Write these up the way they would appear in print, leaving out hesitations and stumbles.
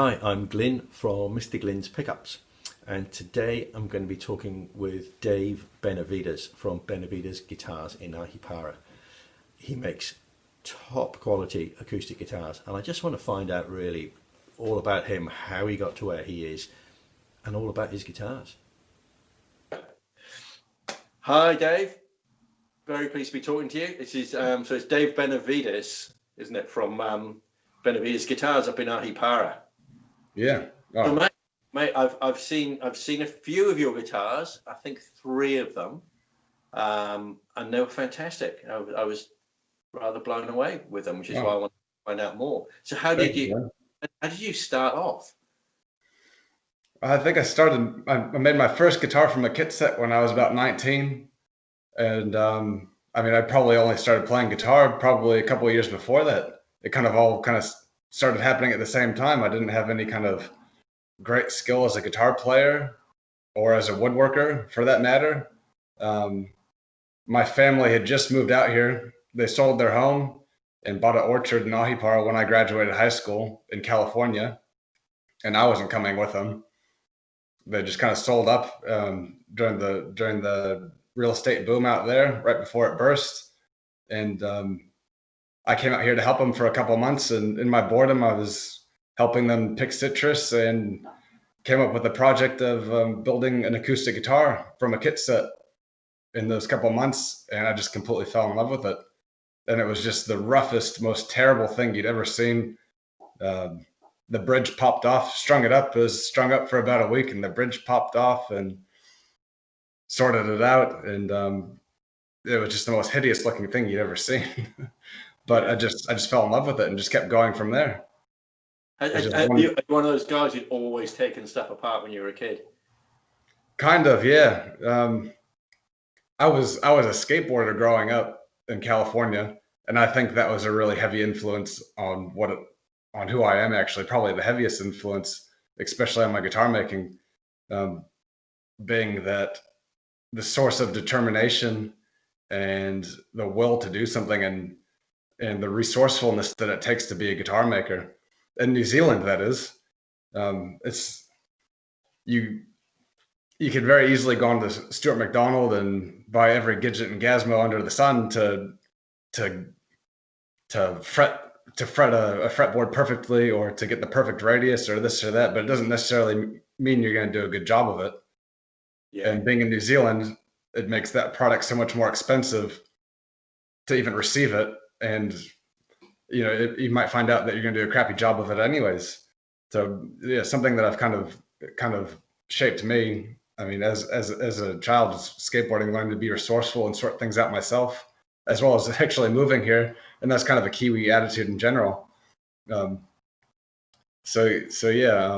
Hi, I'm Glyn from MrGlyn's Pickups, and today I'm going to be talking with Dave Benavides from Benavides Guitars in Ahipara. He makes top quality acoustic guitars, and I just want to find out really all about him, how he got to where he is, and all about his guitars. Hi, Dave. Very pleased to be talking to you. This is so it's Dave Benavides, isn't it, from Benavides Guitars up in Ahipara. Yeah. So, Oh, mate, I've seen a few of your guitars. I think three of them, and they were fantastic. I was rather blown away with them, which is why I oh, want to find out more. So, thank you, man. how did you start off? I think I made my first guitar from a kit set when I was about 19. And I mean, I probably only started playing guitar probably a couple of years before that. It kind of all kind of started happening at the same time. I didn't have any kind of great skill as a guitar player or as a woodworker for that matter. Um, my family had just moved out here. They sold their home and bought an orchard in Ahipara when I graduated high school in California, and I wasn't coming with them. They just kind of sold up during the real estate boom out there right before it burst, and I came out here to help them for a couple of months. And in my boredom, I was helping them pick citrus and came up with the project of building an acoustic guitar from a kit set in those couple of months, and I just completely fell in love with it. And it was just the roughest, most terrible thing you'd ever seen. Um, the bridge popped off, strung it up. It was strung up for about a week, and the bridge popped off and sorted it out. And it was just the most hideous looking thing you'd ever seen. But Yeah, I just fell in love with it and just kept going from there. It's just one are you one of those guys who'd always taken stuff apart when you were a kid? kind of, yeah. I was a skateboarder growing up in California, and I think that was a really heavy influence on who I am actually. Probably the heaviest influence, especially on my guitar making, um, being that the source of determination and the will to do something and the resourcefulness that it takes to be a guitar maker in New Zealand. That is, it's you you could very easily go on to Stuart McDonald and buy every Gidget and Gazmo under the sun to to fret to fret a fretboard perfectly or to get the perfect radius or this or that, but it doesn't necessarily mean you're going to do a good job of it. Yeah. And being in New Zealand, it makes that product so much more expensive to even receive it. And you might find out that you're going to do a crappy job of it anyways. So yeah, something that I've kind of shaped me. I mean, as a child, skateboarding, learning to be resourceful and sort things out myself, as well as actually moving here, and that's kind of a Kiwi attitude in general. Um, so yeah,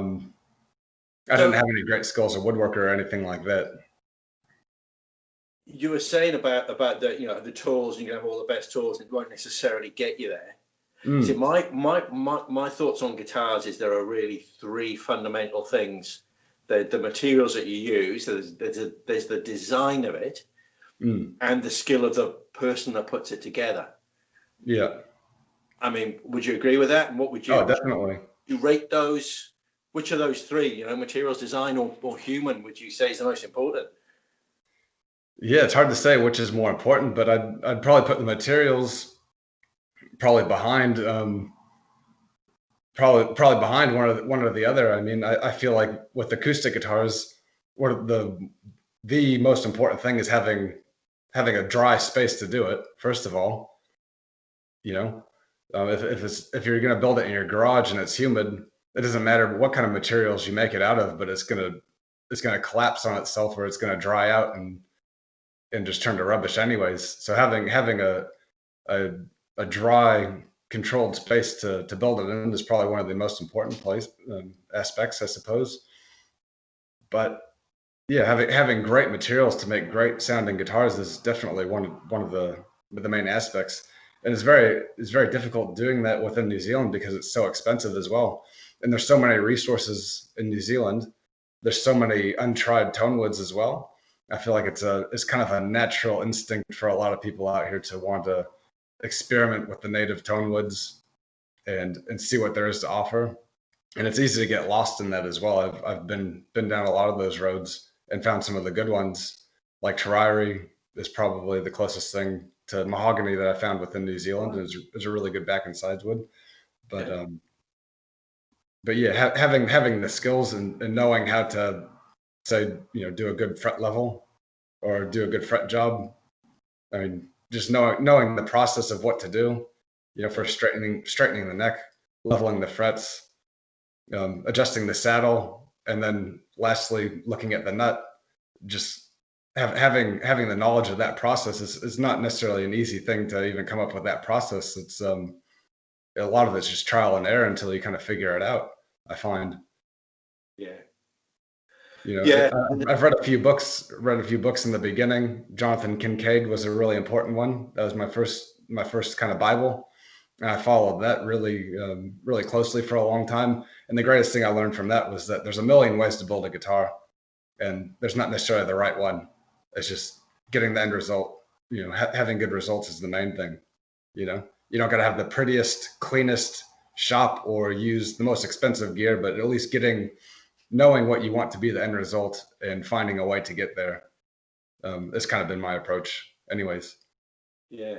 I didn't So have any great skills as a woodworker or anything like that. you were saying about the tools. You can have all the best tools, and it won't necessarily get you there. See, Mm, my thoughts on guitars is there are really three fundamental things: the materials that you use, there's the design of it, mm, and the skill of the person that puts it together. yeah. I mean, would you agree with that? And what would Oh, you definitely. rate those? Which of those three, materials design or human, would you say is the most important? Yeah, it's hard to say which is more important, but I'd probably put the materials probably behind probably behind one or the other. I mean, I feel like with acoustic guitars, what the most important thing is having a dry space to do it. First of all, you know, if you're going to build it in your garage and it's humid, it doesn't matter what kind of materials you make it out of, but it's gonna collapse on itself or it's gonna dry out and just turn to rubbish anyways. So having a a dry, controlled space to build it in is probably one of the most important aspects, I suppose. But yeah, having great materials to make great sounding guitars is definitely one of the main aspects. And it's very difficult doing that within New Zealand because it's so expensive as well. And there's so many resources in New Zealand. There's so many untried tone woods as well. I feel like it's kind of a natural instinct for a lot of people out here to want to experiment with the native tone woods and see what there is to offer. and it's easy to get lost in that as well. I've been down a lot of those roads and found some of the good ones. Like Terrari is probably the closest thing to mahogany that I found within New Zealand. And it's a really good back and sides wood. But Yeah. but yeah, having the skills and knowing how to say, do a good fret level or do a good fret job. I mean, just knowing the process of what to do, for straightening the neck, leveling the frets, adjusting the saddle, and then lastly looking at the nut. Just having the knowledge of that process is not necessarily an easy thing to even come up with that process. It's a lot of it's just trial and error until you kind of figure it out, I find. Yeah. I- I've read a few books. Read a few books in the beginning. Jonathan Kincaid was a really important one. That was my first kind of Bible, and I followed that really closely for a long time. And the greatest thing I learned from that was that there's a million ways to build a guitar, and there's not necessarily the right one. It's just getting the end result. Having good results is the main thing. You don't got to have the prettiest, cleanest shop or use the most expensive gear, but at least knowing what you want to be the end result and finding a way to get there. It's kind of been my approach anyways. Yeah.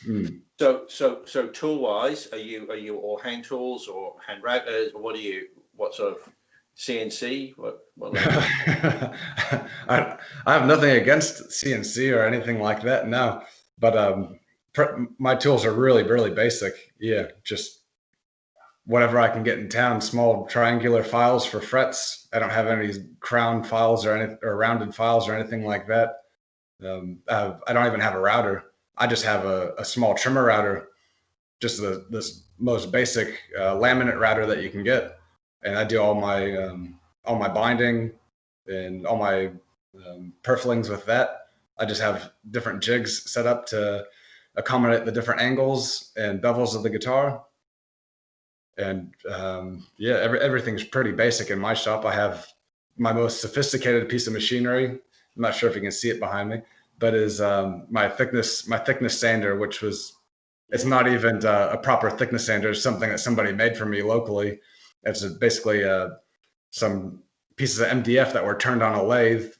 Mm. So tool wise, are you all hand tools or hand routers, or what sort of CNC? What I have nothing against CNC or anything like that, no. But my tools are really basic. Yeah, just whatever I can get in town, small triangular files for frets. I don't have any crown files or rounded files or anything like that. I don't even have a router. I just have a small trimmer router, just this most basic laminate router that you can get, and I do all my binding and all my purflings with that. I just have different jigs set up to accommodate the different angles and bevels of the guitar. And yeah, everything's pretty basic in my shop. I have my most sophisticated piece of machinery. I'm not sure if you can see it behind me, but is my thickness sander, which was it's not even a proper thickness sander. It's something that somebody made for me locally. It's basically some pieces of MDF that were turned on a lathe,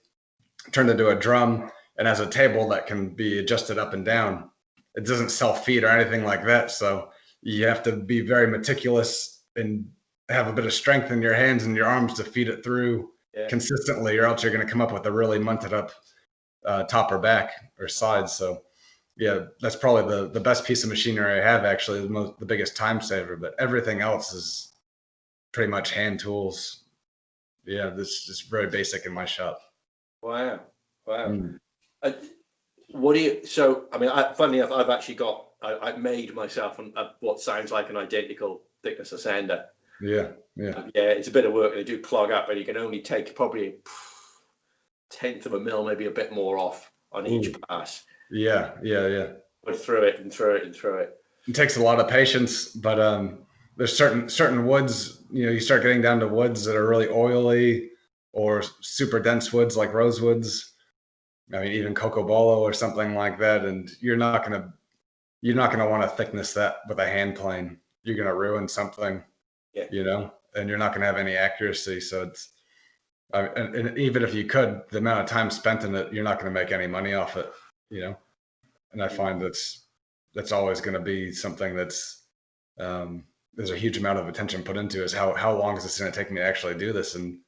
turned into a drum, and has a table that can be adjusted up and down. It doesn't self-feed or anything like that, so you have to be very meticulous and have a bit of strength in your hands and your arms to feed it through consistently, or else you're going to come up with a really munted up top or back or sides. So yeah, that's probably the best piece of machinery I have, actually, the biggest time saver. But everything else is pretty much hand tools. Yeah, this is very basic in my shop. Wow. Mm. What do you? So I mean, funnily enough, I've made myself what sounds like an identical thickness of sander. Yeah. Yeah, it's a bit of work. They do clog up, and you can only take probably a tenth of a mil, maybe a bit more off on each pass. Yeah. But through it. It takes a lot of patience, but there's certain woods. You start getting down to woods that are really oily or super dense woods like rosewoods. I mean, even cocobolo or something like that, and you're not gonna want to thickness that with a hand plane. You're gonna ruin something, and you're not gonna have any accuracy. So it's and even if you could, the amount of time spent in it, you're not gonna make any money off it, And I find that's always going to be something that's there's a huge amount of attention put into is how long is this going to take me to actually do this, and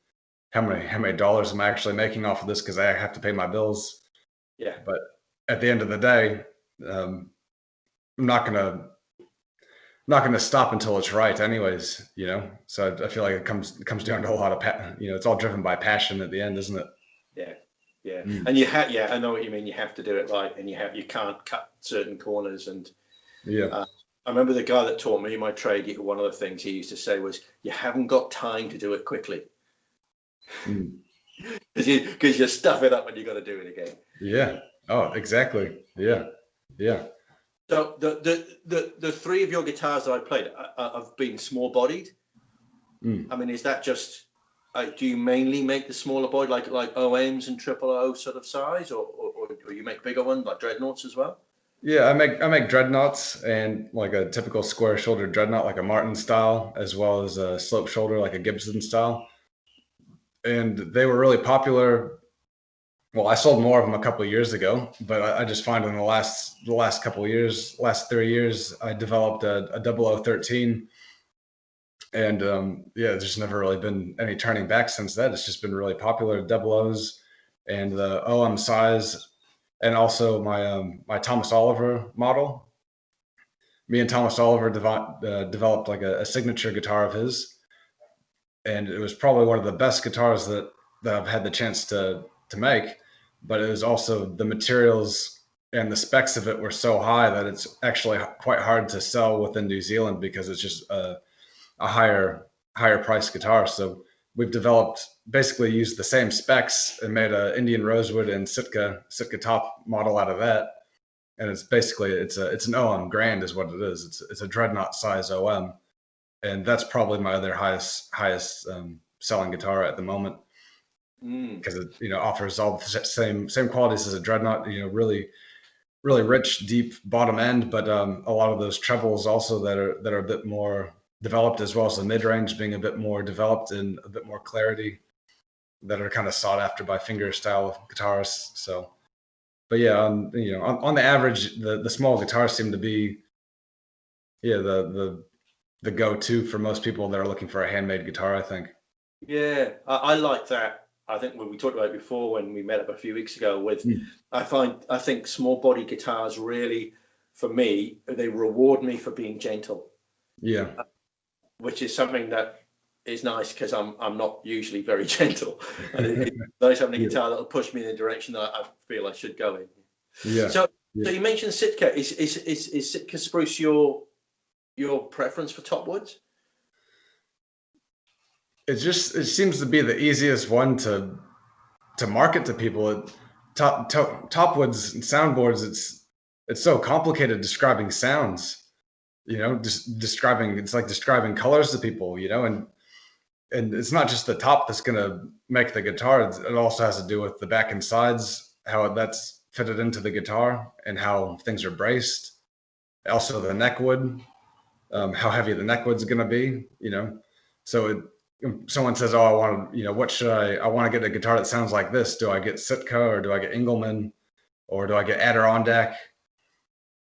how many dollars am I actually making off of this, because I have to pay my bills. Yeah. But at the end of the day, I'm not gonna stop until it's right, anyways. So I feel like it comes down to a lot of it's all driven by passion at the end, isn't it? Yeah. Mm. And I know what you mean. You have to do it right, and you can't cut certain corners. And I remember the guy that taught me my trade. One of the things he used to say was, "You haven't got time to do it quickly, because you stuff it up when you got to do it again." Yeah. Oh, exactly. Yeah. So the three of your guitars that I played have been small bodied. I mean, is that just? Do you mainly make the smaller body, like OMs and triple O sort of size, or you make bigger ones like dreadnoughts as well? Yeah, I make dreadnoughts, and like a typical square shouldered dreadnought, like a Martin style, as well as a slope shoulder, like a Gibson style. And they were really popular. Well, I sold more of them a couple of years ago, but I just find in the last couple of years, last 3 years, I developed a 0013, and yeah, there's never really been any turning back since that. It's just been really popular, double O's, and the OM size, and also my Thomas Oliver model. Me and Thomas Oliver developed like a signature guitar of his, and it was probably one of the best guitars that I've had the chance to make. But it was also the materials and the specs of it were so high that it's actually quite hard to sell within New Zealand because it's just a higher price guitar. So we've developed basically used the same specs and made a Indian rosewood and Sitka top model out of that. And it's basically it's an OM Grand is what it is. It's a dreadnought size OM, and that's probably my other highest selling guitar at the moment Mm. because it offers all the same qualities as a dreadnought. Really rich, deep bottom end, but a lot of those trebles also that are a bit more developed, as well as the mid range being a bit more developed and a bit more clarity, that are kind of sought after by finger style guitarists. So, but yeah, on the average, the small guitars seem to be the go to for most people that are looking for a handmade guitar, I think. Yeah, I like that. I think when we talked about it before, when we met up a few weeks ago, with Mm. I think small body guitars really, for me, they reward me for being gentle, Yeah, which is something that is nice because I'm not usually very gentle, and it's nice having a yeah, guitar that'll push me in the direction that I feel I should go in. yeah. So, Yeah. so you mentioned Sitka. Is Sitka spruce your preference for top woods? It seems to be the easiest one to market to people. Top woods and soundboards. It's so complicated describing sounds. Just describing, it's like describing colors to people. And it's not just the top that's going to make the guitar. It also has to do with the back and sides, how that's fitted into the guitar, and how things are braced. Also, the neck wood, how heavy the neck wood's going to be. So someone says, "Oh, I want to, what should I want to get a guitar that sounds like this. Do I get Sitka, or do I get Engelmann, or do I get Adirondack,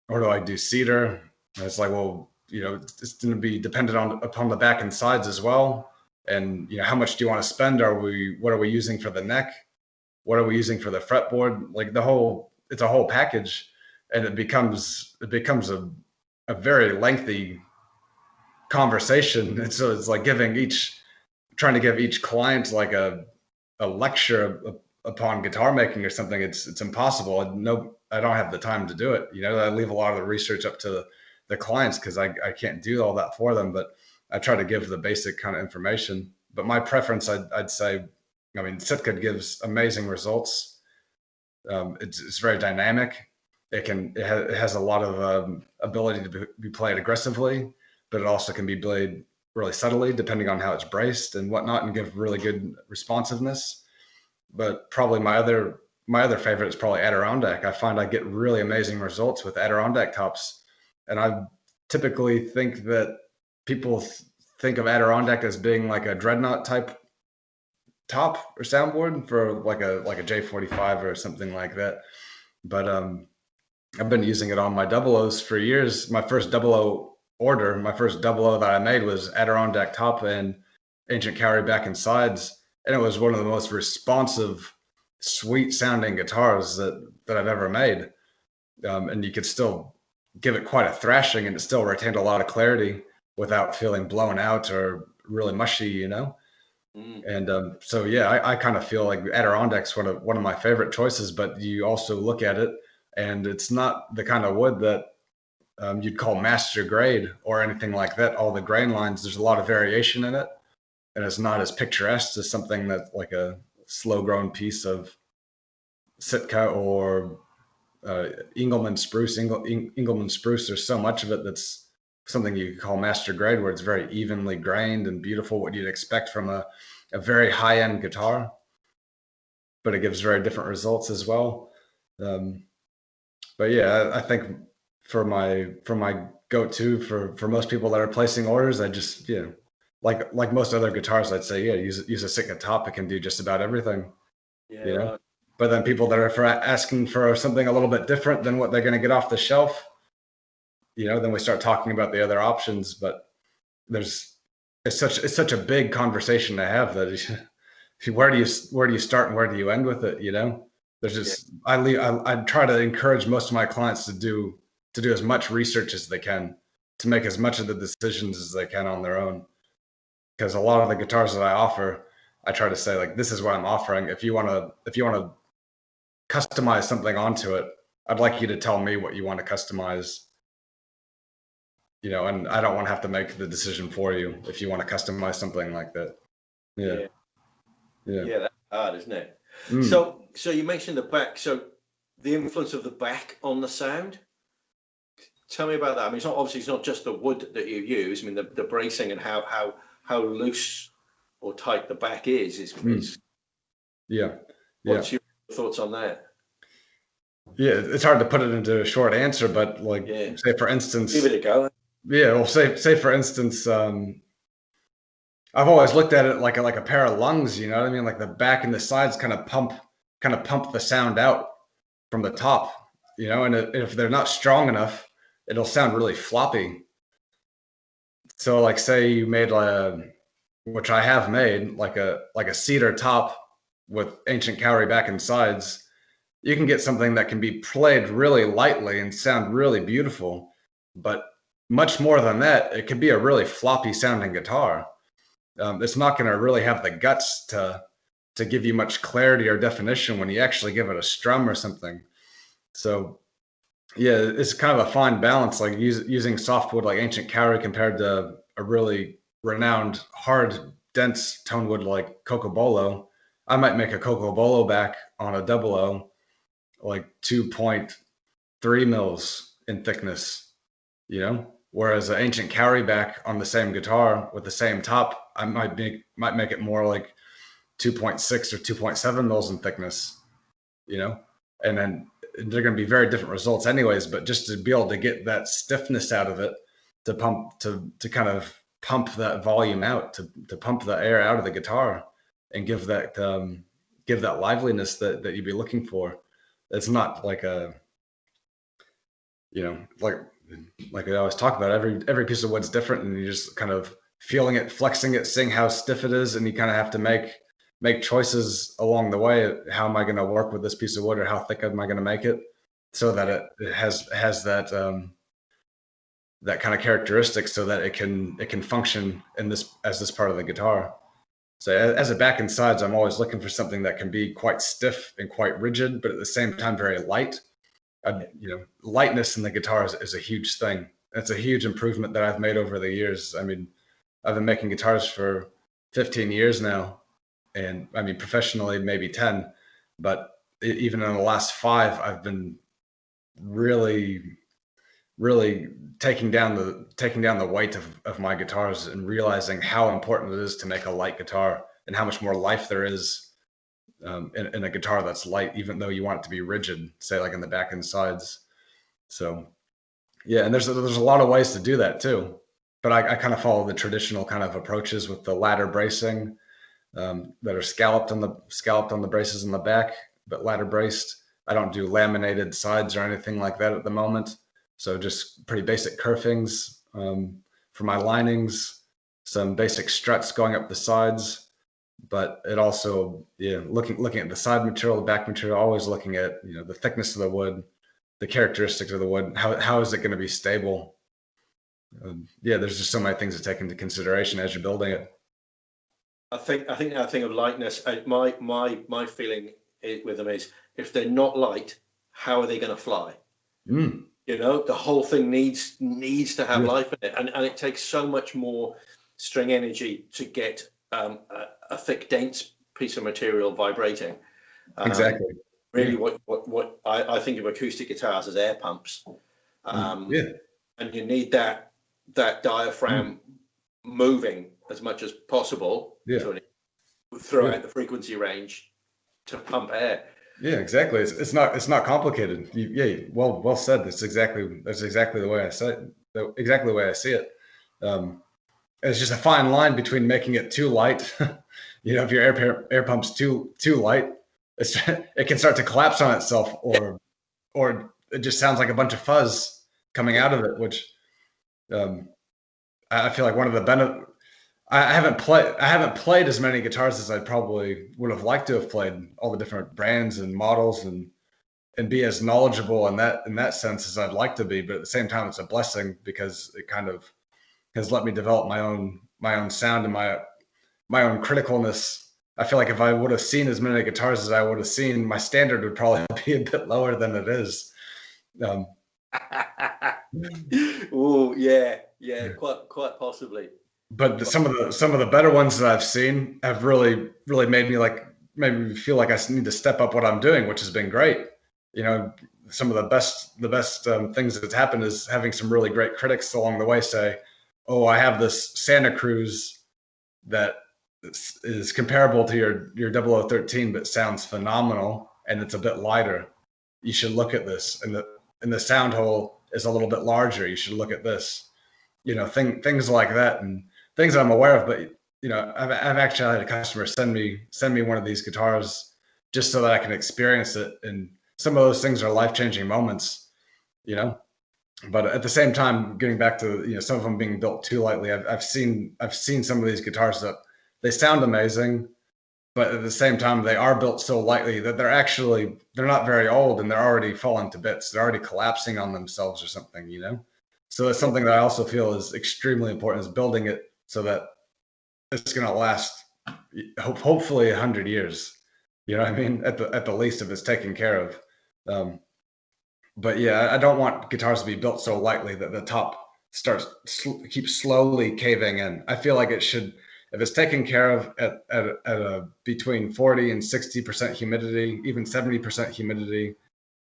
or do I do cedar?" And it's like, well, it's going to be dependent upon the back and sides as well. And how much do you want to spend? What are we using for the neck? What are we using for the fretboard? Like it's a whole package, and it becomes a very lengthy conversation. And so it's like trying to give each client like a lecture upon guitar making or something. It's impossible. No, I don't have the time to do it. I leave a lot of the research up to the clients because I can't do all that for them. But I try to give the basic kind of information. But my preference, I'd say, I mean, Sitka gives amazing results. It's very dynamic. It has a lot of ability to be played aggressively, but it also can be played really subtly depending on how it's braced and whatnot, and give really good responsiveness. But probably my other favorite is probably Adirondack. I find I get really amazing results with Adirondack tops, and I typically think that people think of Adirondack as being like a dreadnought type top or soundboard for like a J45 or something like that. But I've been using it on my double O's for years. My first double O order, my first double O that I made was Adirondack top and Ancient Cowrie back and sides, and it was one of the most responsive, sweet sounding guitars that I've ever made. And you could still give it quite a thrashing, and it still retained a lot of clarity without feeling blown out or really mushy. Mm. And so yeah, I kind of feel like Adirondack's one of my favorite choices. But you also look at it, and it's not the kind of wood that you'd call master grade or anything like that. All the grain lines, there's a lot of variation in it, and it's not as picturesque as something that like a slow grown piece of Sitka or Engelmann spruce. Engelmann spruce. There's so much of it that's something you could call master grade, where it's very evenly grained and beautiful, what you'd expect from a very high end guitar, but it gives very different results as well. Um, but yeah, I think my go-to for most people that are placing orders. I just, like most other guitars, I'd say, use a Sitka top. It can do just about everything, Yeah, you know. right. But then people that are asking for something a little bit different than what they're going to get off the shelf, then we start talking about the other options. But there's it's such a big conversation to have that where do you start and where do you end with it? There's Yeah, just I try to encourage most of my clients to do as much research as they can, to make as much of the decisions as they can on their own. Because a lot of the guitars that I offer, I try to say, like, this is what I'm offering. If you want to customize something onto it, I'd like you to tell me what you want to customize. And I don't want to have to make the decision for you if you want to customize something like that. Yeah. yeah, Yeah. yeah. That's hard, isn't it? Mm. So you mentioned the back. So the influence of the back on the sound. Tell me about that. I mean, it's not just the wood that you use. I mean, the bracing and how loose or tight the back is. Yeah. Yeah. What's your thoughts on that? Yeah. It's hard to put it into a short answer, but, like, Yeah, say for instance, give it a go. yeah, well, say for instance, I've always looked at it like a pair of lungs, you know what I mean? Like the back and the sides kind of pump the sound out from the top, and if they're not strong enough, it'll sound really floppy. So, like, say you made which I have made, like a cedar top with ancient cowrie back and sides, you can get something that can be played really lightly and sound really beautiful. But much more than that, it could be a really floppy sounding guitar. It's not going to really have the guts to give you much clarity or definition when you actually give it a strum or something. So, yeah, it's kind of a fine balance, like using softwood like ancient cowrie compared to a really renowned hard dense tone wood like cocobolo. I might make a cocobolo back on a double O like 2.3 mils in thickness, whereas an ancient cowrie back on the same guitar with the same top, I might make it more like 2.6 or 2.7 mils in thickness, and then they're going to be very different results anyways. But just to be able to get that stiffness out of it, to kind of pump that volume out, to pump the air out of the guitar and give that liveliness that you'd be looking for. It's not like a, like I always talk about, every piece of wood's different, and you're just kind of feeling it, flexing it, seeing how stiff it is, and you kind of have to make choices along the way. How am I going to work with this piece of wood, or how thick am I going to make it so that it has that that kind of characteristic, so that it can function in this as this part of the guitar. So as a back and sides, I'm always looking for something that can be quite stiff and quite rigid, but at the same time very light. Lightness in the guitar is a huge thing. It's a huge improvement that I've made over the years. I mean, I've been making guitars for 15 years now, and I mean professionally maybe 10, but even in the last 5, I've been really, really taking down the weight of my guitars, and realizing how important it is to make a light guitar, and how much more life there is in a guitar that's light, even though you want it to be rigid, say like in the back and sides. So yeah, and there's a lot of ways to do that too, but I kind of follow the traditional kind of approaches with the ladder bracing, that are scalloped on the braces in the back, but ladder braced. I don't do laminated sides or anything like that at the moment. So just pretty basic kerfings for my linings, some basic struts going up the sides. But it also, looking at the side material, the back material, always looking at the thickness of the wood, the characteristics of the wood, how is it going to be stable. There's just so many things to take into consideration as you're building it. I think that thing of lightness. My feeling with them is, if they're not light, how are they going to fly? Mm. The whole thing needs to have Yeah. life in it, and it takes so much more string energy to get a thick, dense piece of material vibrating. Exactly. Really, Yeah. what I think of acoustic guitars as air pumps, Yeah. and you need that diaphragm moving as much as possible Yeah. throughout the frequency range to pump air. Yeah, exactly. It's not complicated. Yeah, well said. That's exactly the way I say it. Exactly the way I see it. Um, it's just a fine line between making it too light. If your air pump's too light, it can start to collapse on itself, or it just sounds like a bunch of fuzz coming Yeah. out of it, which um, I feel like one of the benefits. I haven't played as many guitars as I probably would have liked to have played, all the different brands and models, and be as knowledgeable in that sense as I'd like to be. But at the same time, it's a blessing because it kind of has let me develop my own sound and my own criticalness. I feel like if I would have seen as many guitars as I would have seen, my standard would probably be a bit lower than it is. Um, Oh, yeah, yeah, quite possibly. but Quite, some of the better ones that I've seen have really made me feel like I need to step up what I'm doing, which has been great. You know, some of the best things that's happened is having some really great critics along the way say, "Oh, I have this Santa Cruz that is comparable to your 0013, but sounds phenomenal, and it's a bit lighter. You should look at this, and the sound hole is a little bit larger. You should look at this." Things like that, and things I'm aware of. But I've actually had a customer send me one of these guitars just so that I can experience it, and some of those things are life changing moments. You know, but at the same time, getting back to some of them being built too lightly, I've seen some of these guitars that they sound amazing, but at the same time they are built so lightly that they're not very old and they're already falling to bits. They're already collapsing on themselves or something, So that's yeah, something that I also feel is extremely important, is building it so that it's going to last hopefully 100 years. You know what I mean? At the least, if it's taken care of. Um, but yeah, I don't want guitars to be built so lightly that the top keeps slowly caving in. I feel like it should, if it's taken care of at a between 40 and 60% humidity, even 70% humidity,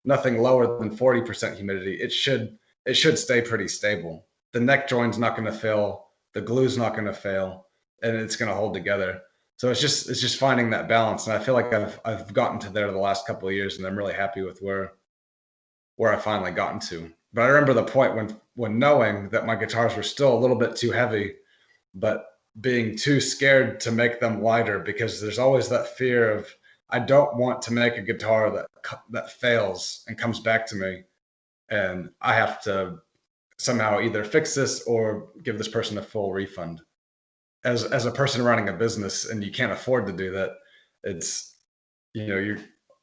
nothing lower than 40% humidity, it should stay pretty stable. The neck joint's not going to fail, the glue's not going to fail, and it's going to hold together. So it's just finding that balance, and I feel like I've gotten to there the last couple of years, and I'm really happy with where I finally gotten to. But I remember the point when knowing that my guitars were still a little bit too heavy, but being too scared to make them lighter, because there's always that fear of, I don't want to make a guitar that fails and comes back to me, and I have to somehow either fix this or give this person a full refund. As a person running a business and you can't afford to do that, it's you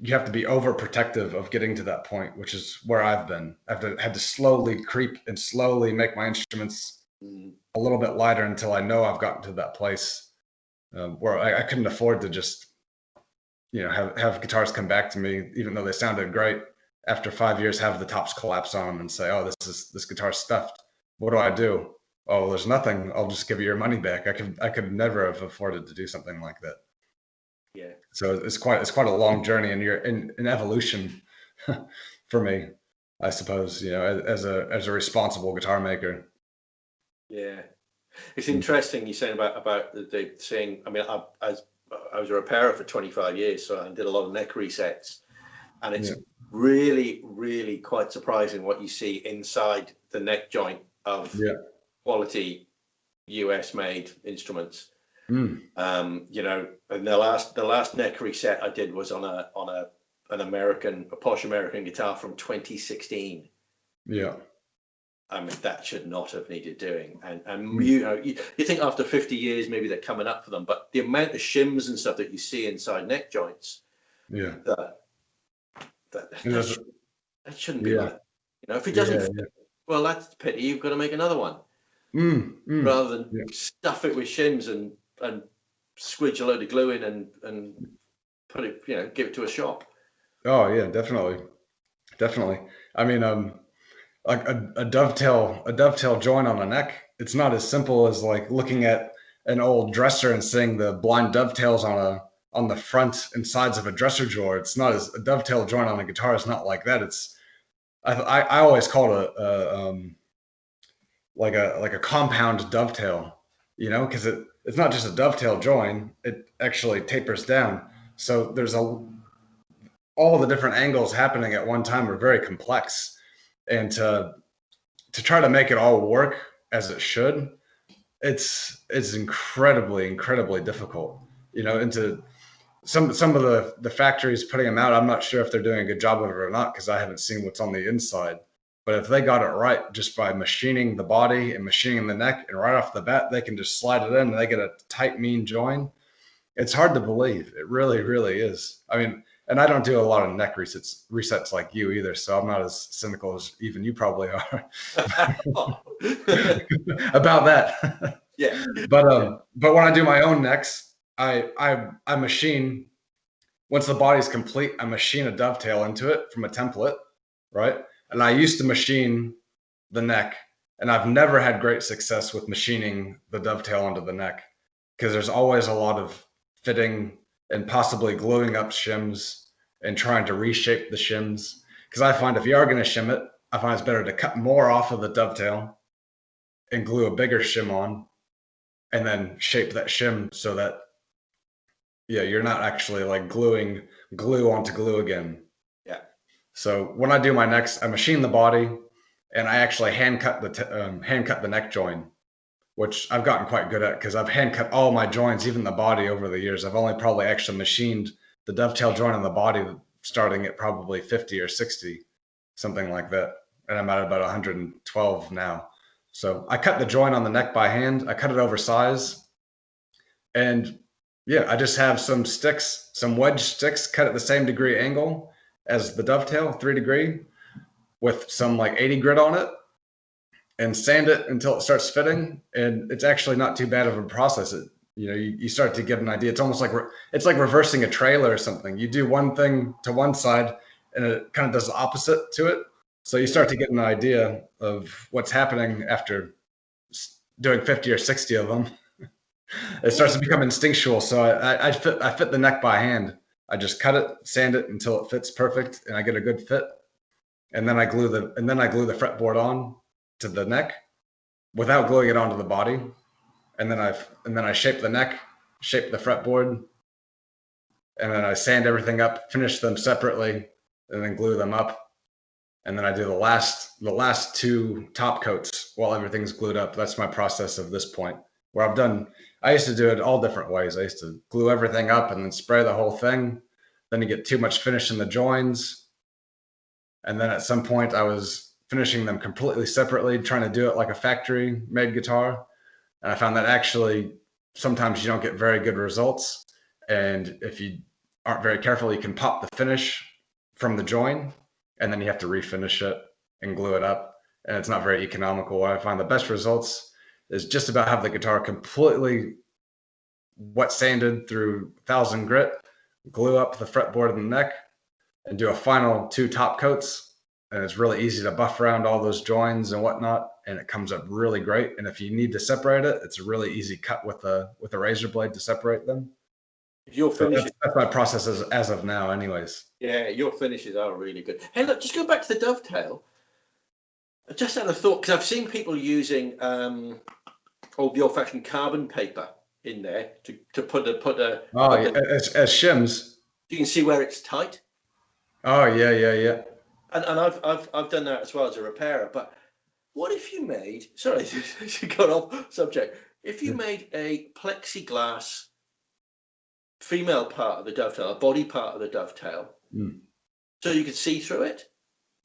have to be overprotective of getting to that point, which is where I've been. Had to slowly creep and slowly make my instruments mm, a little bit lighter until I know I've gotten to that place where I couldn't afford to just have guitars come back to me, even though they sounded great. After 5 years, have the tops collapse on them and say, "Oh, this guitar's stuffed. What do I do?" "Oh, there's nothing. I'll just give you your money back." I could never have afforded to do something like that. yeah, So it's quite a long journey, and you're in an evolution for me, I suppose. As a responsible guitar maker. yeah. It's Mm. interesting you saying about the saying. I mean, I was a repairer for 25 years, so I did a lot of neck resets, and Yeah, it's really quite surprising what you see inside the neck joint of yeah, quality US made instruments. mm, And the last neck reset I did was on a posh American guitar from 2016. yeah, I mean, that should not have needed doing. And mm, you think after 50 years maybe they're coming up for them, but the amount of shims and stuff that you see inside neck joints, yeah. that that And that, that's, sh- that shouldn't be yeah, like. If it doesn't yeah, fit, yeah. well, that's a pity. You've got to make another one Mm. rather than Yeah. stuff it with shims and squidge a load of glue in and put it, give it to a shop. Oh yeah, definitely, definitely. I mean, like a dovetail joint on a neck. It's not as simple as like looking at an old dresser and seeing the blind dovetails on the front and sides of a dresser drawer. It's not as a dovetail joint on a guitar is not like that. I always call it like a compound dovetail, because it's not just a dovetail join. It actually tapers down. So all the different angles happening at one time are very complex, and to try to make it all work as it should, it's incredibly difficult. And to some of the factories putting them out, I'm not sure if they're doing a good job of it or not, because I haven't seen what's on the inside. But if they got it right just by machining the body and machining the neck, and right off the bat they can just slide it in and they get a tight, mean join, it's hard to believe. It really is. I mean, and I don't do a lot of neck resets like you either, so I'm not as cynical as even you probably are about that. Yeah. But when I do my own necks, I machine. Once the body's complete, I machine a dovetail into it from a template, right? And I used to machine the neck, and I've never had great success with machining the dovetail onto the neck, because there's always a lot of fitting and possibly gluing up shims and trying to reshape the shims. Because I find if you are going to shim it, I find it's better to cut more off of the dovetail and glue a bigger shim on, and then shape that shim so that, yeah, you're not actually like gluing glue onto glue again. Yeah. So when I do my necks, I machine the body, and I actually hand cut the neck join, which I've gotten quite good at, because I've hand cut all my joins, even the body, over the years. I've only probably actually machined the dovetail joint on the body starting at probably 50 or 60, something like that. And I'm at about 112 now. So I cut the joint on the neck by hand. I cut it over size. And yeah, I just have some sticks, some wedge sticks cut at the same degree angle as the dovetail, 3 degree, with some like 80 grit on it, and sand it until it starts fitting. And it's actually not too bad of a process. You start to get an idea. It's almost like it's like reversing a trailer or something. You do one thing to one side and it kind of does the opposite to it. So you start to get an idea of what's happening after doing 50 or 60 of them. It starts to become instinctual. So I fit the neck by hand. I just cut it, sand it until it fits perfect, and I get a good fit. And then I glue the fretboard on to the neck without gluing it onto the body. And then I shape the neck, shape the fretboard, and then I sand everything up, finish them separately, and then glue them up. And then I do the last 2 top coats while everything's glued up. That's my process of this point, where I used to do it all different ways. I used to glue everything up and then spray the whole thing. Then you get too much finish in the joins. And then at some point I was finishing them completely separately, trying to do it like a factory made guitar. And I found that actually sometimes you don't get very good results. And if you aren't very careful, you can pop the finish from the join, and then you have to refinish it and glue it up. And it's not very economical. What I find the best results is just about have the guitar completely wet sanded through 1000 grit, glue up the fretboard and the neck, and do a final 2 top coats. And it's really easy to buff around all those joins and whatnot, and it comes up really great. And if you need to separate it, it's a really easy cut with a razor blade to separate them. Your finishes, that's my process as of now, anyways. Yeah, your finishes are really good. Hey, look, just go back to the dovetail. I just had a thought, because I've seen people using the old-fashioned carbon paper in there to put a as shims. You can see where it's tight. Oh yeah. And I've done that as well as a repairer. But what if you made, sorry, she got off subject. If you made a plexiglass female part of the dovetail, a body part of the dovetail, so you could see through it?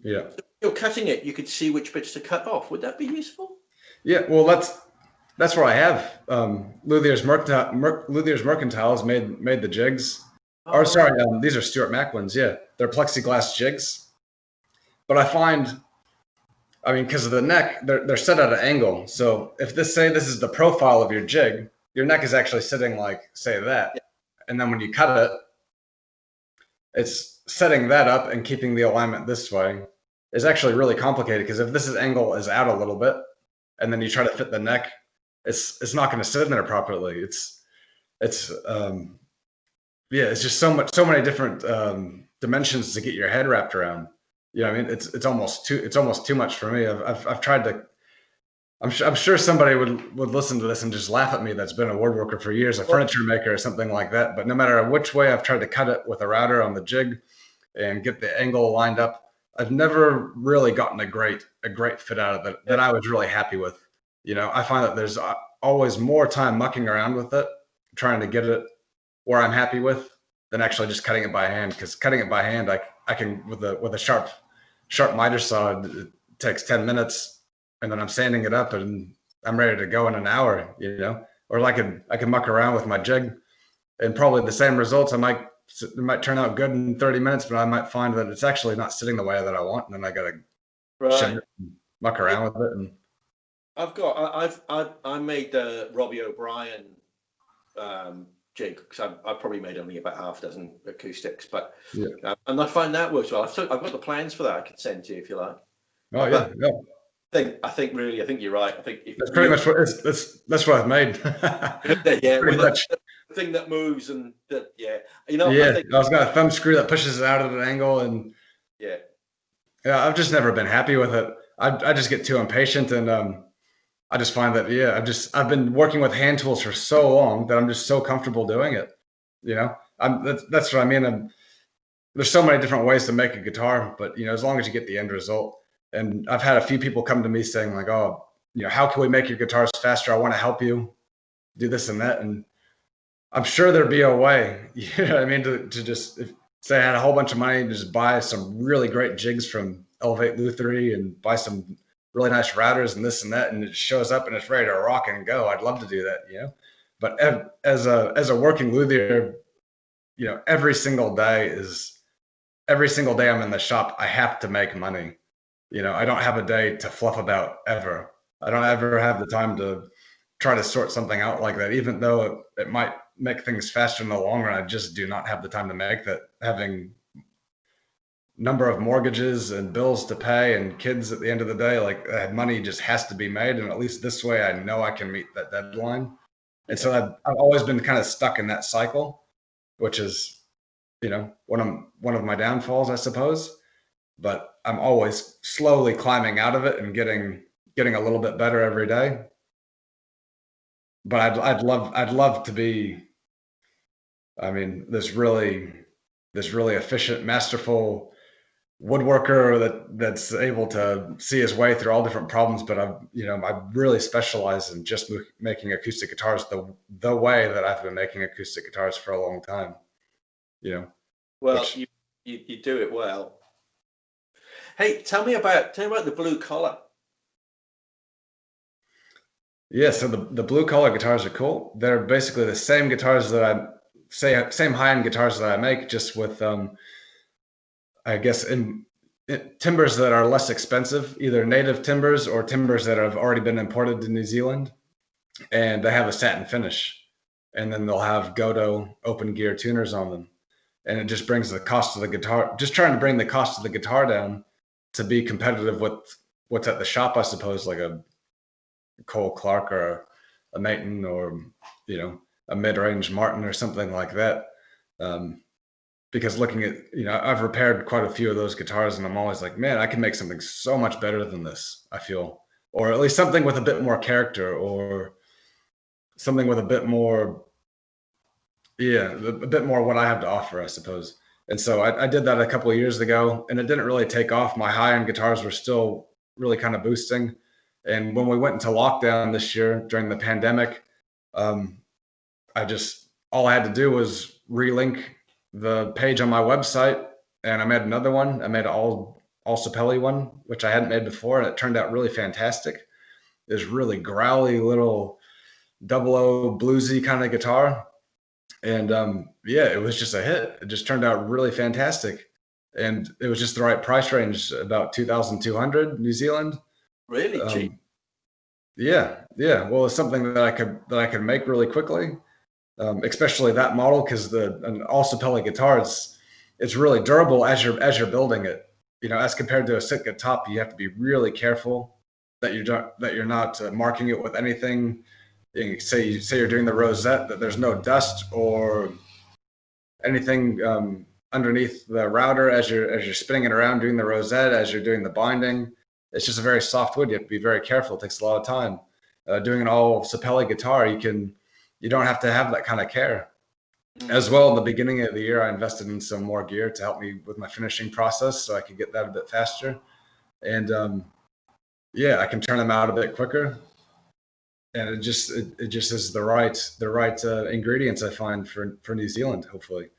Yeah. So if you're cutting it, you could see which bits to cut off. Would that be useful? Yeah, well, that's where I have Luthier's Mercantiles made the jigs. Or sorry, these are Stuart Macklin's. Yeah, they're plexiglass jigs. But I find, because of the neck, they're set at an angle. So if this is the profile of your jig, your neck is actually sitting like, say, that. Yeah. And then when you cut it, it's setting that up and keeping the alignment this way is actually really complicated, because if this angle is out a little bit and then you try to fit the neck, it's not going to sit in there properly. It's just so many different dimensions to get your head wrapped around. It's almost too much for me. I've tried to. I'm sure somebody would listen to this and just laugh at me. That's been a woodworker for years, a furniture maker or something like that. But no matter which way I've tried to cut it with a router on the jig, and get the angle lined up. I've never really gotten a great fit out of it that I was really happy with. You know, I find that there's always more time mucking around with it, trying to get it where I'm happy with, than actually just cutting it by hand. Because cutting it by hand, I can with a sharp miter saw, it takes 10 minutes, and then I'm sanding it up and I'm ready to go in an hour. You know, or I could muck around with my jig, and probably the same results. It might turn out good in 30 minutes, but I might find that it's actually not sitting the way that I want, and then I got to shim it and muck around with it. And I made the Robbie O'Brien jig, because I've probably made only about half a dozen acoustics, but and I find that works well. I've got the plans for that I could send to you if you like. Oh yeah, yeah. I think you're right. I think that's pretty much what that's what I've made. Yeah, pretty much. The thing that moves and that, I was got a thumb screw that pushes it out at an angle, and I've just never been happy with it. I just get too impatient, and I just find that I've been working with hand tools for so long that I'm just so comfortable doing it. You know, that's what I mean. There's so many different ways to make a guitar, but as long as you get the end result. And I've had a few people come to me saying like, "Oh, how can we make your guitars faster? I want to help you do this and that." And I'm sure there'd be a way. You know what I mean? To just say I had a whole bunch of money to just buy some really great jigs from Elevate Lutherie and buy some really nice routers and this and that, and it shows up and it's ready to rock and go. I'd love to do that, But as a working luthier, every single day I'm in the shop, I have to make money. I don't have a day to fluff about ever. I don't ever have the time to try to sort something out like that, even though it might make things faster in the long run. I just do not have the time to make that. Having number of mortgages and bills to pay and kids at the end of the day, like money just has to be made. And at least this way, I know I can meet that deadline. And so I've always been kind of stuck in that cycle, which is, one of my downfalls, I suppose. But I'm always slowly climbing out of it and getting a little bit better every day. But I'd love to be, this really efficient, masterful woodworker that's able to see his way through all different problems. But I really specialize in just making acoustic guitars the way that I've been making acoustic guitars for a long time. Well, you do it well. Hey, tell me about the blue collar. Yeah, so the blue collar guitars are cool. They're basically the same guitars that same high-end guitars that I make, just with I guess in timbers that are less expensive, either native timbers or timbers that have already been imported to New Zealand, and they have a satin finish, and then they'll have Godo open gear tuners on them, and it just brings the cost of the guitar. Just trying to bring the cost of the guitar down to be competitive with what's at the shop, I suppose, like a Cole Clark or a Maton or a mid-range Martin or something like that. Because looking at I've repaired quite a few of those guitars, and I'm always like, man, I can make something so much better than this, I feel, or at least something with a bit more character, or something with a bit more what I have to offer, I suppose. And so I did that a couple of years ago, and it didn't really take off. My high-end guitars were still really kind of boosting. And when we went into lockdown this year during the pandemic, all I had to do was relink the page on my website, and I made another one. I made an all Sapelli one, which I hadn't made before, and it turned out really fantastic. This really growly little 00 bluesy kind of guitar. And it was just a hit. It just turned out really fantastic. And it was just the right price range, about 2,200 New Zealand. Really cheap. Yeah. Well, it's something that I could make really quickly, especially that model, because an all Sapelli guitar, it's really durable as you're building it. As compared to a Sitka top, you have to be really careful that you're not marking it with anything. Say you're doing the rosette, that there's no dust or anything underneath the router as you're spinning it around doing the rosette, as you're doing the binding. It's just a very soft wood. You have to be very careful. It takes a lot of time. Doing an all Sapelli guitar, you don't have to have that kind of care. As well, in the beginning of the year, I invested in some more gear to help me with my finishing process so I could get that a bit faster. And yeah, I can turn them out a bit quicker. And it just is the right ingredients, I find, for New Zealand, hopefully.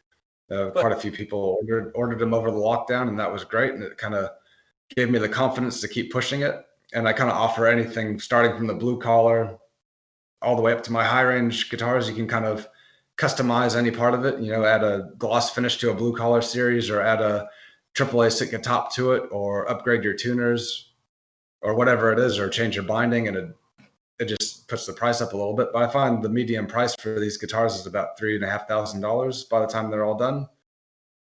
Quite But a few people ordered them over the lockdown, and that was great. And it kind of gave me the confidence to keep pushing it. And I kind of offer anything starting from the blue collar all the way up to my high range guitars. You can kind of customize any part of it, add a gloss finish to a blue collar series, or add a AAA Sitka top to it, or upgrade your tuners, or whatever it is, or change your binding, and it just puts the price up a little bit. But I find the median price for these guitars is about $3,500 by the time they're all done.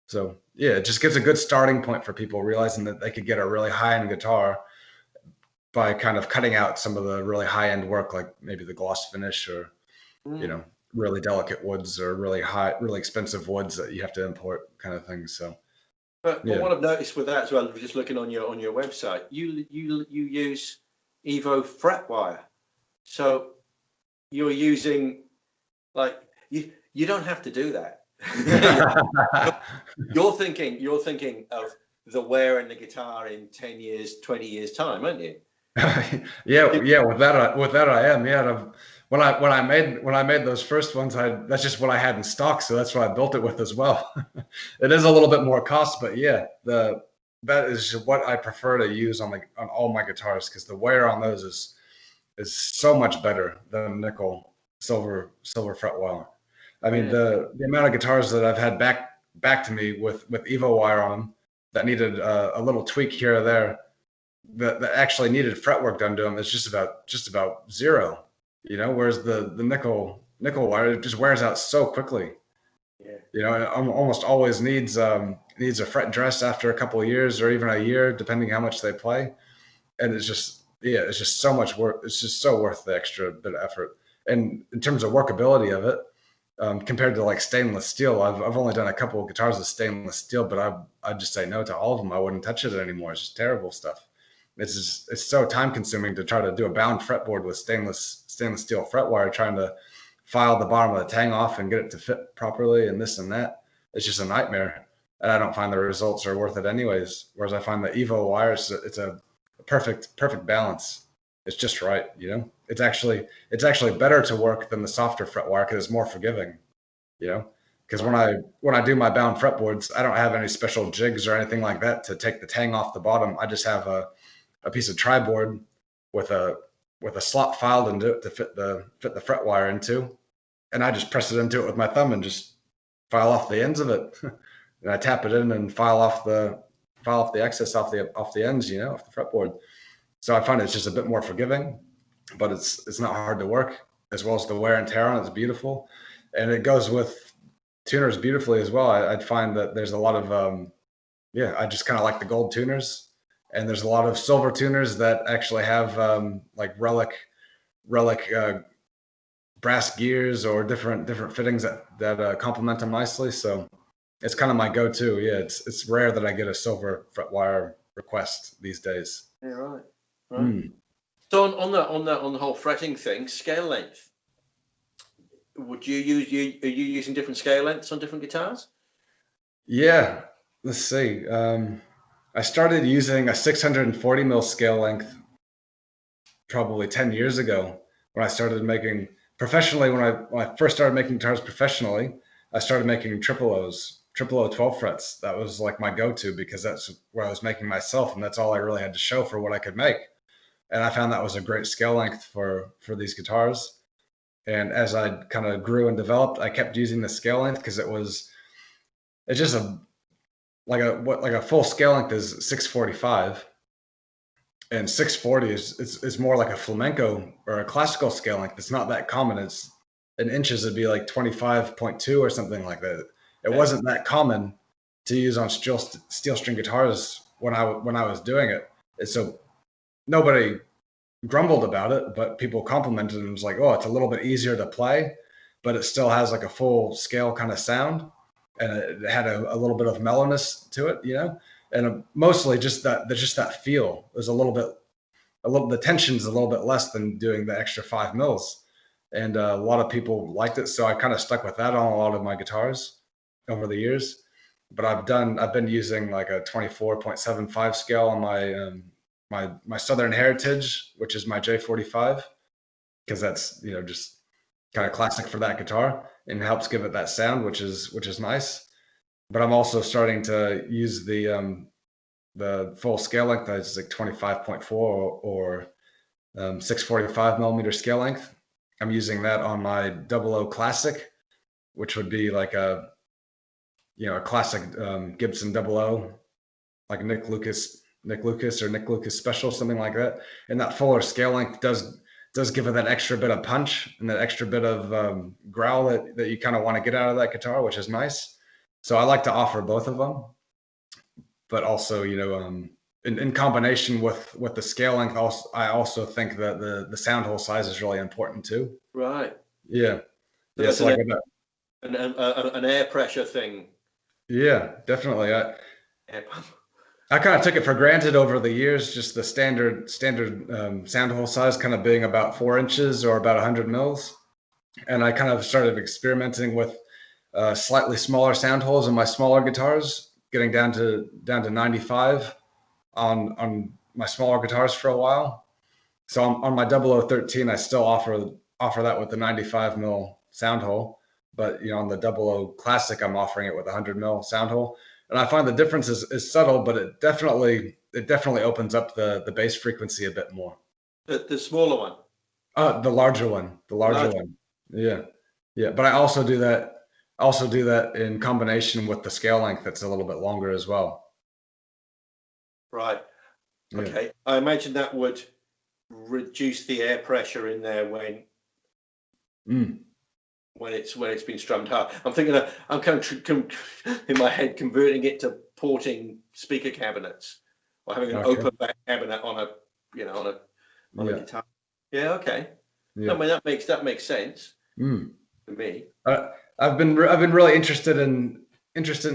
So yeah, it just gives a good starting point for people realizing that they could get a really high-end guitar by kind of cutting out some of the really high-end work, like maybe the gloss finish, or really delicate woods, or really expensive woods that you have to import, kind of thing. So but yeah. what I've noticed with that as well, just looking on your website, you use Evo fret wire. So you're using, like, you don't have to do that. You're thinking of the wear in the guitar in 10 years, 20 years time, aren't you? yeah. With that I am. Yeah. When I made those first ones, that's just what I had in stock, so that's what I built it with as well. It is a little bit more cost, but yeah, that is what I prefer to use on all my guitars, because the wear on those is so much better than nickel silver fret wire. I mean, the amount of guitars that I've had back to me with Evo wire on them that needed a little tweak here or there, that actually needed fretwork done to them, is just about zero. Whereas the nickel wire, it just wears out so quickly. Yeah. It almost always needs a fret dress after a couple of years, or even a year, depending how much they play. And it's just so much work. It's just so worth the extra bit of effort. And in terms of workability of it, compared to like stainless steel, I've only done a couple of guitars with stainless steel, but I'd just say no to all of them. I wouldn't touch it anymore. It's just terrible stuff. It's so time consuming to try to do a bound fretboard with stainless steel fret wire, trying to file the bottom of the tang off and get it to fit properly, and this and that. It's just a nightmare, and I don't find the results are worth it anyways. Whereas I find the Evo wire, it's a perfect balance. It's just right. It's actually better to work than the softer fret wire, because it's more forgiving. Because when I do my bound fretboards, I don't have any special jigs or anything like that to take the tang off the bottom. I just have a piece of tri-board with a slot filed into it to fit the fret wire into, and I just press it into it with my thumb and just file off the ends of it. And I tap it in and file off the excess off the ends, off the fretboard. So I find it's just a bit more forgiving, but it's not hard to work, as well as the wear and tear on it's beautiful, and it goes with tuners beautifully as well. I'd find that there's a lot of I just kind of like the gold tuners, and there's a lot of silver tuners that actually have like relic brass gears, or different fittings that complement them nicely. So it's kind of my go-to. Yeah, it's rare that I get a silver fret wire request these days. Yeah, right. So on the whole fretting thing, scale length. Would you use are you using different scale lengths on different guitars? Yeah, let's see. I started using a 640 mil scale length probably 10 years ago, when I started making professionally. When I first started making guitars professionally, I started making triple O 12 frets. That was like my go-to, because that's what I was making myself, and that's all I really had to show for what I could make. And I found that was a great scale length for these guitars. And as I kind of grew and developed, I kept using the scale length, because it's just like a full scale length is 645, and 640 is more like a flamenco or a classical scale length. It's not that common. It's in inches, it'd be like 25.2 or something like that. It wasn't that common to use on steel string guitars when I was doing it. And so nobody grumbled about it, but people complimented and was like, oh, it's a little bit easier to play, but it still has like a full scale kind of sound, and it had a little bit of mellowness to it, and mostly just that feel. There's the tension's a little bit less than doing the extra 5 mils. and a lot of people liked it. So I kind of stuck with that on a lot of my guitars over the years. But I've been using like a 24.75 scale on my Southern Heritage, which is my J45, because that's, you know, just kind of classic for that guitar and helps give it that sound, which is nice. But I'm also starting to use the full scale length. That's like 25.4 or 645 millimeter scale length. I'm using that on my 00 Classic, which would be like a, you know, a classic Gibson 00, like Nick Lucas or Nick Lucas Special, something like that. And that fuller scale length does give it that extra bit of punch and that extra bit of growl that you kind of want to get out of that guitar, which is nice. So I like to offer both of them, but also, you know, in combination with the scale length, I also think that the sound hole size is really important too. Right. Yeah. So Yeah. that's So like an air pressure thing. yeah, definitely. Air pump. I kind of took it for granted over the years, just the standard sound hole size kind of being about 4 inches or about 100 mils. And I kind of started experimenting with slightly smaller sound holes in my smaller guitars, getting down to 95 on my smaller guitars for a while. So on my 0013, I still offer that with the 95 mil sound hole, but you know, on the 00 Classic, I'm offering it with a 100 mil sound hole. And I find the difference is subtle, but it definitely opens up the bass frequency a bit more. The smaller one. The larger one, one. Yeah, yeah. But I also do that in combination with the scale length that's a little bit longer as well. Right. Yeah. Okay. I imagine that would reduce the air pressure in there when it's been strummed hard. I'm thinking I'm kind of in my head converting it to porting speaker cabinets or having an open back cabinet on a a guitar. Yeah. Okay. Yeah. I mean that makes sense to me. I've been really interested in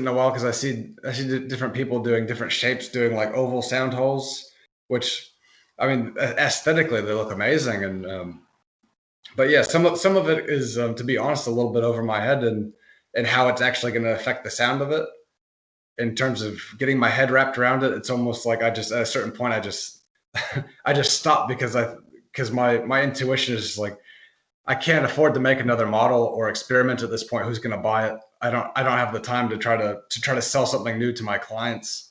a while because I see different people doing different shapes, doing like oval sound holes, which I mean aesthetically they look amazing, and but yeah, some of it is to be honest a little bit over my head and how it's actually going to affect the sound of it. In terms of getting my head wrapped around it, it's almost like I just at a certain point I just I just stop because my intuition is like I can't afford to make another model or experiment at this point. Who's going to buy it? I don't have the time to try to sell something new to my clients.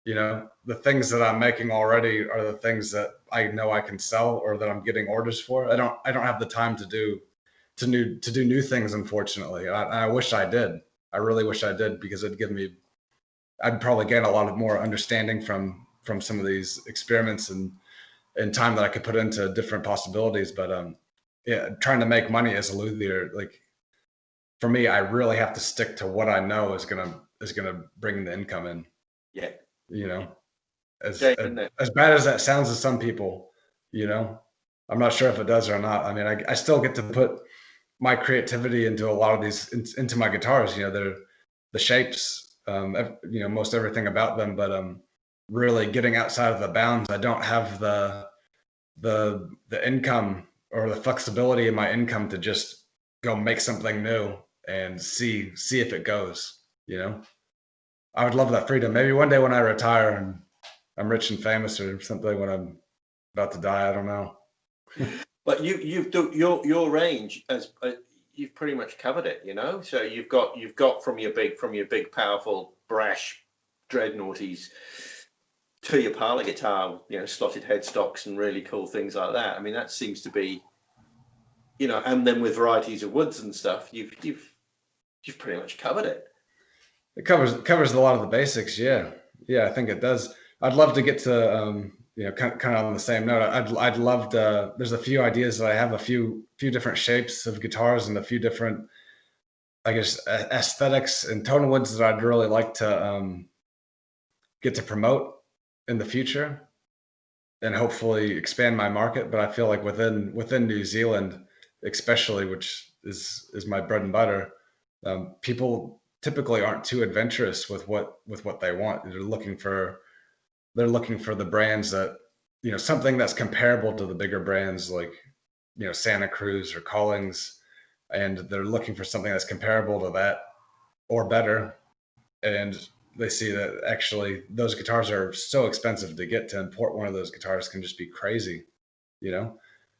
You know, the things that I'm making already are the things that I know I can sell or that I'm getting orders for. I don't have the time to do new things. Unfortunately, I wish I did. I really wish I did because I'd probably gain a lot of more understanding from some of these experiments and time that I could put into different possibilities. But yeah, trying to make money as a luthier, like for me, I really have to stick to what I know is gonna bring the income in. Yeah. You know, as bad as that sounds to some people, you know, I'm not sure if it does or not. I mean, I still get to put my creativity into a lot of these into my guitars. You know, they're the shapes, you know, most everything about them, but really getting outside of the bounds. I don't have the income or the flexibility in my income to just go make something new and see if it goes, you know. I would love that freedom. Maybe one day when I retire and I'm rich and famous or something, when I'm about to die, I don't know. But you've done your range as you've pretty much covered it, you know. So you've got from your big powerful brash dreadnoughties to your parlor guitar, you know, slotted headstocks and really cool things like that. I mean, that seems to be, you know, and then with varieties of woods and stuff, you've pretty much covered it. It covers a lot of the basics. Yeah, I think it does. I'd love to get to you know, kind of on the same note. I'd love to. There's a few ideas that I have, a few different shapes of guitars and a few different, I guess, aesthetics and tone woods that I'd really like to get to promote in the future, and hopefully expand my market. But I feel like within New Zealand, especially, which is my bread and butter, people typically aren't too adventurous with what they want. They're looking for the brands that, you know, something that's comparable to the bigger brands like Santa Cruz or Collings, and they're looking for something that's comparable to that or better. And they see that actually those guitars are so expensive to get. To import one of those guitars can just be crazy, you know.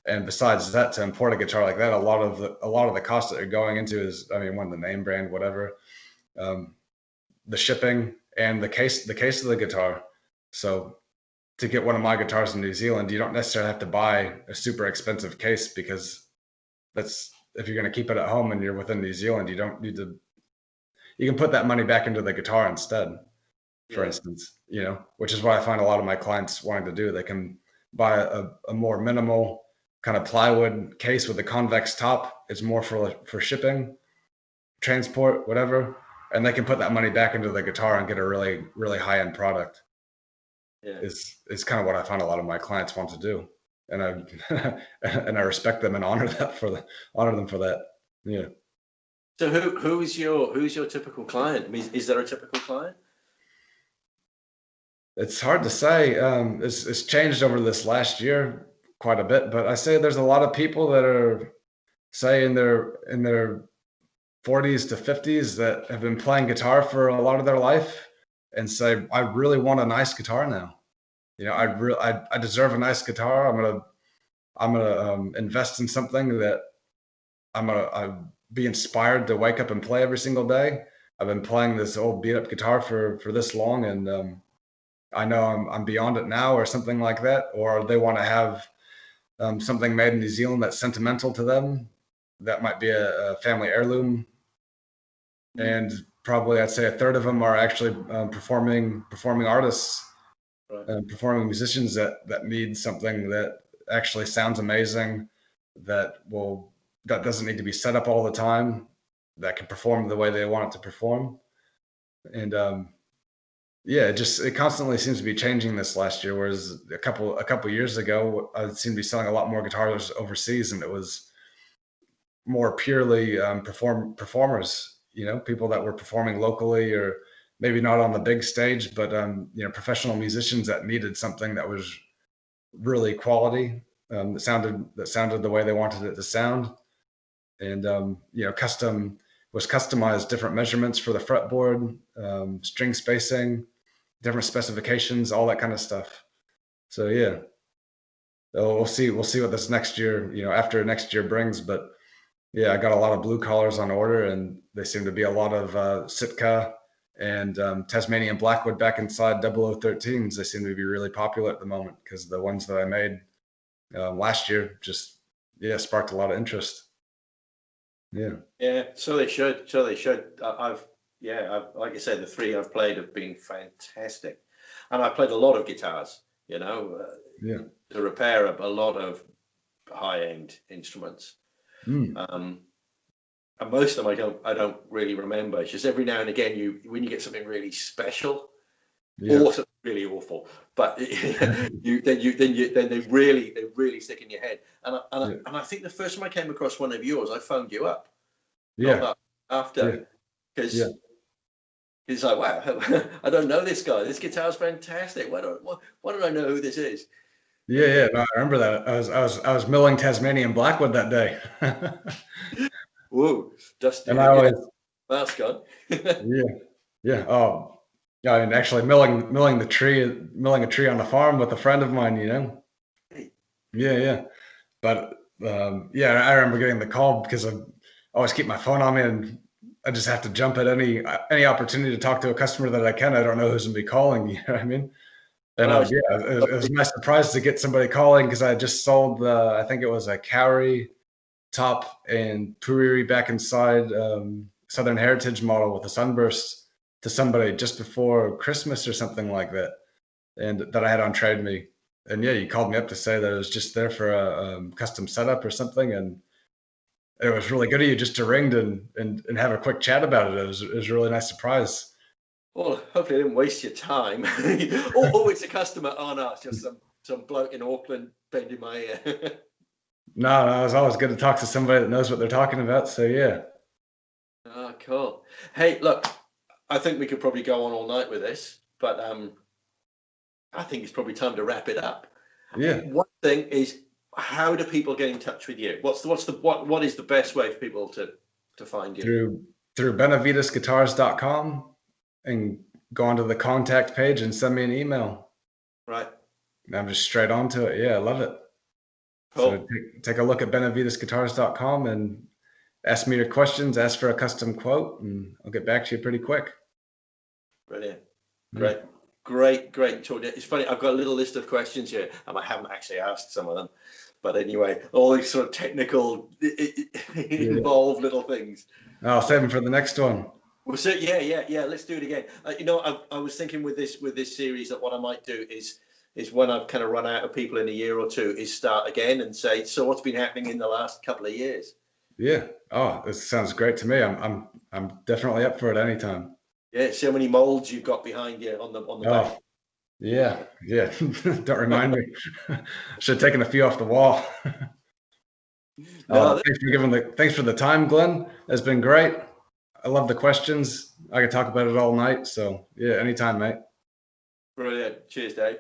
And besides that, to import a guitar like that, a lot of the cost that they're going into is, I mean, one, the name brand, whatever, the shipping, and the case of the guitar. So to get one of my guitars in New Zealand, you don't necessarily have to buy a super expensive case, because that's, if you're going to keep it at home and you're within New Zealand, you don't need to. You can put that money back into the guitar instead, for instance, which is what I find a lot of my clients wanting to do. They can buy a more minimal kind of plywood case with a convex top. It's more for shipping, transport, whatever, and they can put that money back into the guitar and get a really, really high end product. Yeah. Is kind of what I find a lot of my clients want to do, and I and I respect them and honor them for that. Yeah. So who's your typical client? I mean, is there a typical client? It's hard to say. It's changed over this last year quite a bit, but I say there's a lot of people that are, say, in their 40s to 50s that have been playing guitar for a lot of their life, and say, I really want a nice guitar now. I deserve a nice guitar. I'm gonna invest in something that I be inspired to wake up and play every single day. I've been playing this old beat up guitar for this long, and I know I'm beyond it now, or something like that. Or they want to have something made in New Zealand that's sentimental to them. That might be a family heirloom, and probably I'd say a third of them are actually performing artists, Right. performing musicians that need something that actually sounds amazing, that doesn't need to be set up all the time, that can perform the way they want it to perform. And yeah, it constantly seems to be changing this last year. Whereas a couple years ago, I seemed to be selling a lot more guitars overseas, and it was more purely performers. People that were performing locally, or maybe not on the big stage, but professional musicians that needed something that was really quality, that sounded the way they wanted it to sound, and customized, different measurements for the fretboard, string spacing, different specifications, all that kind of stuff. So yeah, we'll see what this next year, after next year brings. But yeah, I got a lot of blue collars on order, and they seem to be a lot of Sitka and Tasmanian Blackwood back inside 0013s. They seem to be really popular at the moment, because the ones that I made last year just sparked a lot of interest. Yeah, so they should. So they should. I've like I said, the three I've played have been fantastic, and I played a lot of guitars. Yeah. To repair a lot of high-end instruments. Mm. And most of them I don't really remember. It's just every now and again, when you get something really special, Yeah. or something really awful, but then they really stick in your head. And I think the first time I came across one of yours, I phoned you up. Yeah. Not after, because Yeah. it's like, wow, I don't know this guy. This guitar's fantastic. Why don't I know who this is? Yeah. No, I remember that. I was milling Tasmanian Blackwood that day. Whoa, Dusty. And I Yeah, always, that's gone. yeah, yeah. Oh, yeah. And actually milling a tree on the farm with a friend of mine. Yeah. But yeah, I remember getting the call because I always keep my phone on me, and I just have to jump at any opportunity to talk to a customer that I can. I don't know who's gonna be calling. You know what I mean? And Oh, yeah, it was a nice surprise to get somebody calling, because I just sold I think it was a Cowrie top and Puriri back inside Southern Heritage model with a sunburst to somebody just before Christmas or something like that, and that I had on Trade Me. And yeah, you called me up to say that it was just there for a custom setup or something, and it was really good of you just to ring and have a quick chat about it. It was a really nice surprise. well, hopefully I didn't waste your time. Or it's a customer. Oh no, it's just some bloke in Auckland bending my ear. No, it's always good to talk to somebody that knows what they're talking about. So yeah. Oh, cool. Hey, look, I think we could probably go on all night with this, but I think it's probably time to wrap it up. Yeah. One thing is, how do people get in touch with you? What is the best way for people to find you? Through BenavidesGuitars.com, and go onto the contact page and send me an email. Right. And I'm just straight onto it. Yeah, I love it. Cool. So take a look at BenavidesGuitars.com and ask me your questions, ask for a custom quote, and I'll get back to you pretty quick. Brilliant. Yeah. Great talk. It's funny, I've got a little list of questions here, and I haven't actually asked some of them. But anyway, all these sort of technical, involved little things. I'll save them for the next one. Well, so yeah. Let's do it again. You know, I was thinking with this series that what I might do is when I've kind of run out of people in a year or two, is start again and say, so what's been happening in the last couple of years? Yeah. Oh, this sounds great to me. I'm definitely up for it anytime. Yeah. See how many molds you've got behind you on the back. Yeah. Don't remind me. Should have taken a few off the wall. No, Thanks for the time, Glenn. It's been great. I love the questions. I could talk about it all night. So yeah, anytime, mate. brilliant. Cheers, Dave.